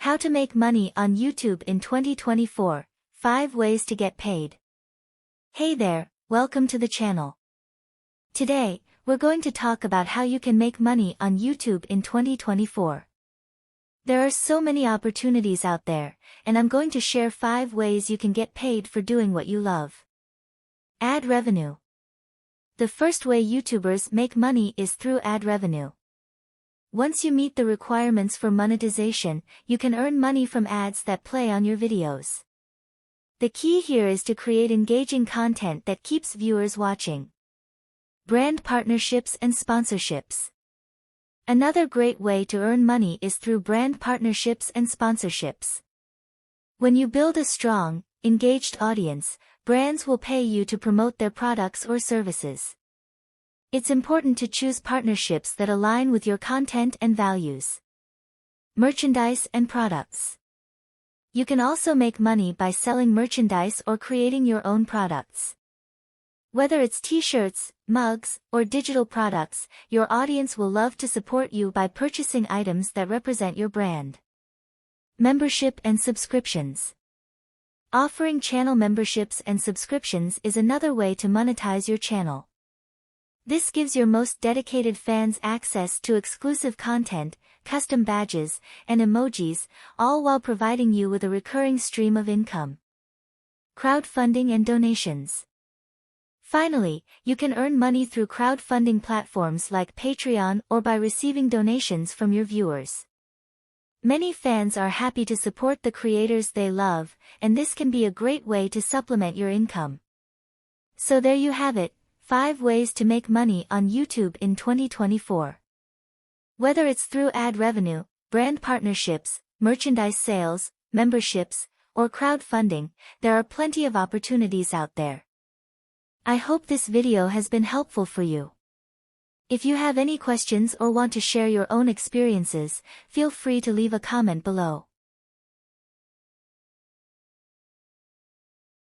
How to make money on YouTube in 2024, 5 ways to get paid. Hey there, welcome to the channel. Today, we're going to talk about how you can make money on YouTube in 2024. There are so many opportunities out there, and I'm going to share 5 ways you can get paid for doing what you love. Ad revenue. The first way YouTubers make money is through ad revenue. Once you meet the requirements for monetization, you can earn money from ads that play on your videos. The key here is to create engaging content that keeps viewers watching. Brand partnerships and sponsorships. Another great way to earn money is through brand partnerships and sponsorships. When you build a strong, engaged audience, brands will pay you to promote their products or services. It's important to choose partnerships that align with your content and values. Merchandise and products. You can also make money by selling merchandise or creating your own products. Whether it's t-shirts, mugs, or digital products, your audience will love to support you by purchasing items that represent your brand. Membership and subscriptions. Offering channel memberships and subscriptions is another way to monetize your channel. This gives your most dedicated fans access to exclusive content, custom badges, and emojis, all while providing you with a recurring stream of income. Crowdfunding and donations. Finally, you can earn money through crowdfunding platforms like Patreon or by receiving donations from your viewers. Many fans are happy to support the creators they love, and this can be a great way to supplement your income. So there you have it. 5 ways to make money on YouTube in 2024. Whether it's through ad revenue, brand partnerships, merchandise sales, memberships, or crowdfunding, there are plenty of opportunities out there. I hope this video has been helpful for you. If you have any questions or want to share your own experiences, feel free to leave a comment below.